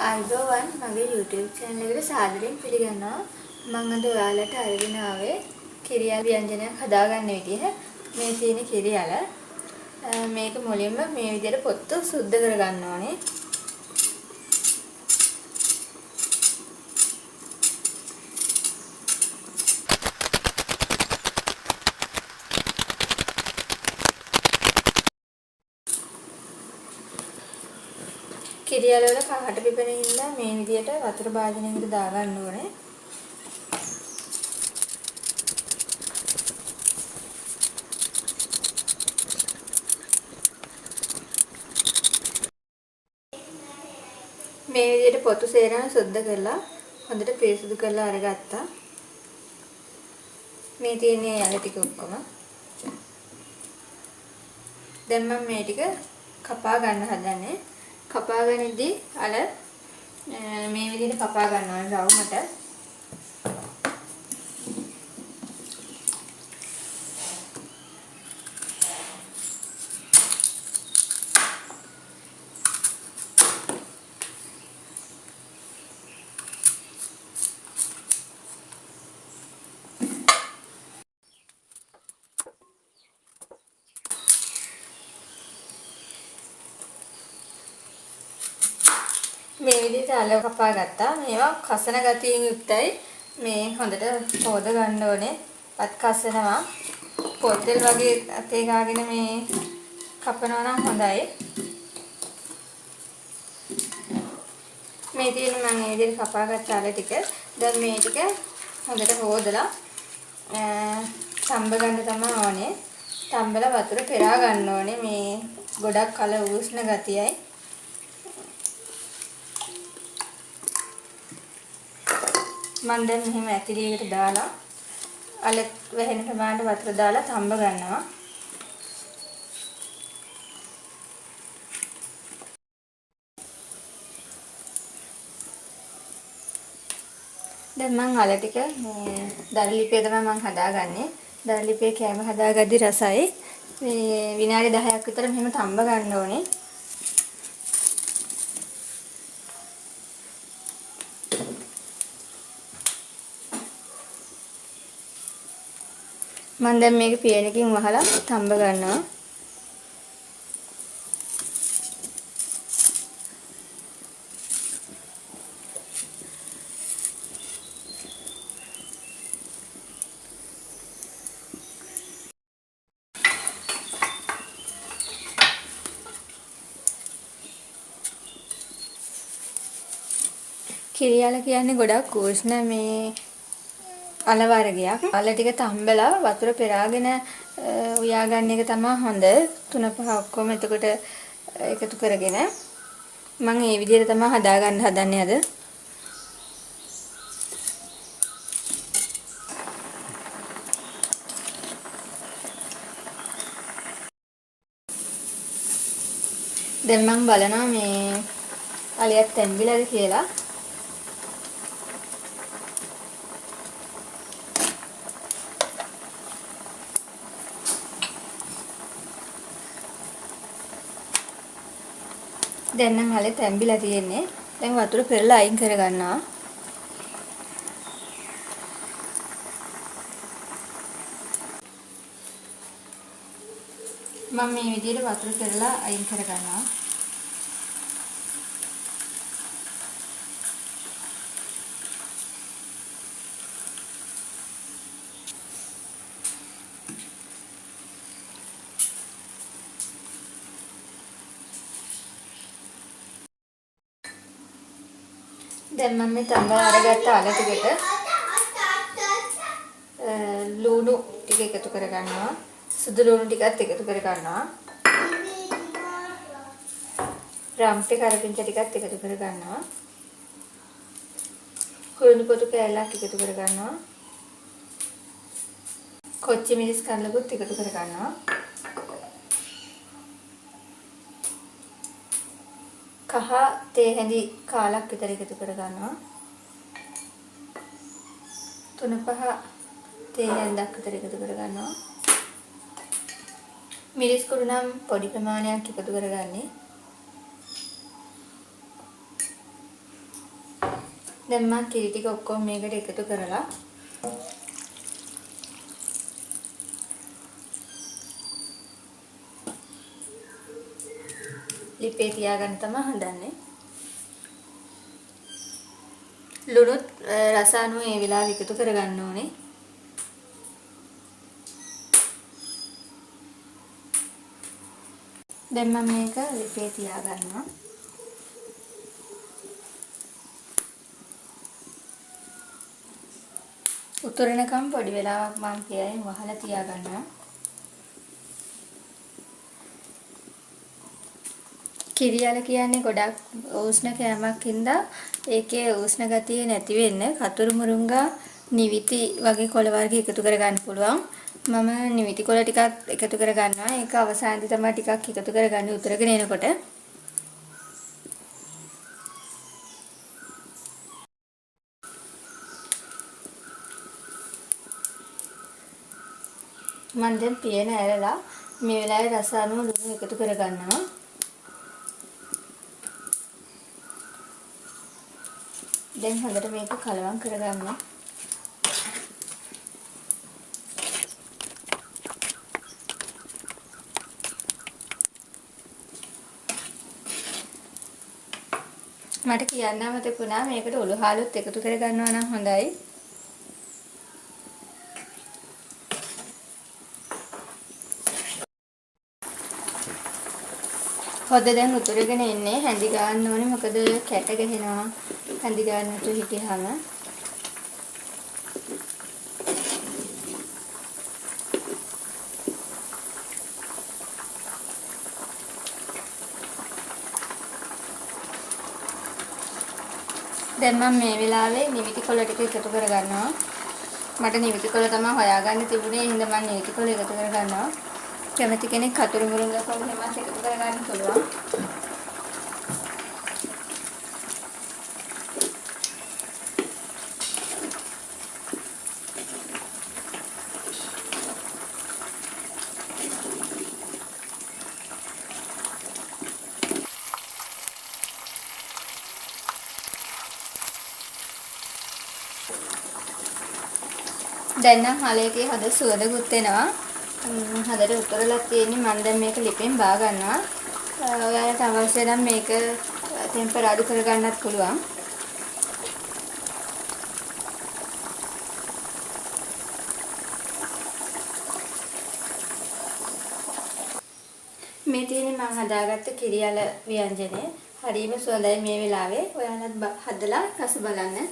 අයිබෝවන් මගේ YouTube channel එකට සාදරයෙන් පිළිගන්නවා. මම අද ඔයාලට අරගෙන ආවේ කිරියල් ව්‍යංජනයක් හදාගන්න විදිහ. මේ තියෙන කිරියල මේක මුලින්ම මේ විදිහට පොත්තු සුද්ධ කරගන්න ඕනේ. කිරියල වල කහට පිපෙන හින්දා මේ විදිහට වතුර භාජනයකට දාගන්න ඕනේ. මේ විදිහට පොතු සේරම සුද්ධ කරලා හොඳට පිරිසිදු කරලා අරගත්තා. මේ තියෙන යල ටික ඔක්කොම. දැන් මම මේ ටික කපා ගන්න හදන්නේ. කපා ගනිද්දී අර මේ විදිහට කපා ගන්නවා රවුමට. මේ විදිහට අල කපා ගත්තා. මේවා කසන ගතියෙන් යුක්තයි. මේ හොඳට හොද ගන්න ඕනේ. පත් කසනවා. පොතෙල් වගේ අතේ ගාගෙන මේ කපනවා නම් හොඳයි. මේ තියෙන මම මේ විදිහට කපා ගත්ත අල ටික. දැන් මේ ටික හොඳට හොදලා තඹ ගන්න තමයි ඕනේ. තඹලා වතුර පෙරා ගන්න ඕනේ. මේ ගොඩක් කල උෂ්ණ ගතියයි. මම දැන් මෙහෙම ඇතිරියකට දාලා අල වැහෙන ප්‍රමාණයට වතුර දාලා තඹ ගන්නවා. දැන් මම අල ටික මේ දරලිපේ තමයි මම හදාගන්නේ. දරලිපේ කෑම හදාගද්දි රසයි. මේ විනාඩි 10ක් විතර මෙහෙම තඹ ගන්න ඕනේ. මම දැන් මේක පියනකින් වහලා තඹ ගන්නවා. කිරියල කියන්නේ ගොඩක් උෂ්ණ මේ අල වර්ගයක්. අල ටික තම්බලා වතුර පෙරාගෙන උයා ගන්න එක තමයි හොඳ. 3-5 ඔක්කොම එතකොට එකතු කරගෙන මම මේ විදිහට තමයි හදා ගන්න හදන්නේ අද. දැන් මම බලනවා මේ අලියක් තැම්බිලාද කියලා. දැන් නම් හලේ තැම්බිලා තියෙන්නේ. දැන් වතුර පෙරලා අයින් කර ගන්නවා. මම මේ විදිහට වතුර පෙරලා අයින් කර ගන්නවා. දැන් මම මේ තඹලා අරගත්ත අල ටිකට ලුණු ටික එකතු කර ගන්නවා. සුදු ලුණු ටිකත් එකතු කර ගන්නවා. රම්පේ කරපිංච ටිකත් එකතු කර ගන්නවා. කුරුණු පොතු කෑල්ලක් එකතු කර ගන්නවා. කොච්චි මිරිස් කන්ලකුත් එකතු කර ගන්නවා. කහ තේ හැඳි කාලක් විතර එකතු කර ගන්නවා. 3-5 තේ හැඳක් විතර එකතු කර ගන්නවා. මිරිස් කුඩු නම් පොඩි ප්‍රමාණයක් එකතු කරගන්නේ. දැන් මම කිරි ටික ඔක්කොම මේකට එකතු කරලා ලිපේ තියාගන්න තමයි හදන්නේ. ලුණුත් රස අනුව මේ වෙලාවෙ එකතු කරගන්න ඕනේ. දැන් මම මේක ලිපේ තියාගන්නවා. උතුරනකම් පොඩි වෙලාවක් මම කියයින් වහලා තියාගන්නවා. කිරියල කියන්නේ ගොඩක් උෂ්ණ කෑමක් හින්දා ඒකේ උෂ්ණ ගතිය නැති වෙන්න කතුරු මුරුංගා නිවිති වගේ කොළ වර්ග එකතු කරගන්න පුළුවන්. මම නිවිති කොළ ටිකක් එකතු කරගන්නවා. ඒක අවසානයේදී තමයි ටිකක් එකතු කරගන්නේ උතුරගෙන එනකොට. මම දැන් පියන ඇරලා මේ වෙලාවේ රස අනුව ලුණු එකතු කරගන්නවා. දැන් හොඳට මේක කලවම් කරගන්න. මට කියන්න මතකුණා මේකට ඔලු හාලුත් එකතු කරගන්නවා නම් හොඳයි. හොද දැන් උතුරගෙන එන්නේ හැඳි ගන්න ඕනේ මොකද කැට ගහනවා හැඳි ගන්නට හිටියාම. දැන් මම මේ වෙලාවේ නිවිති කොළ ටික එකතු කරගන්නවා. මට නිවිති කොළ තමයි හොයාගන්න තිබුණේ. ඒ හින්දා මම නිවිති කොළ එකතු කරගන්නවා. කැමති කෙනෙක් කතුරු මුරුංගා කොළ හැමත් එකතු කරගන්න පුළුවන්. දැන් නම් හලේකේ හද සුවඳකුත් එනවා. හදට උතරලා තියෙන්නේ මම දැන් මේක ලිපෙන් බා ගන්නවා. ඔයාලට අවශ්‍ය නම් මේක ටෙම්පර් අඩු කරගන්නත් පුළුවන්. මේ තියෙන්නේ මම හදාගත්ත කිරියල ව්‍යංජනය. හරිම සුවඳයි මේ වෙලාවේ. ඔයාලත් හදලා රස බලන්න.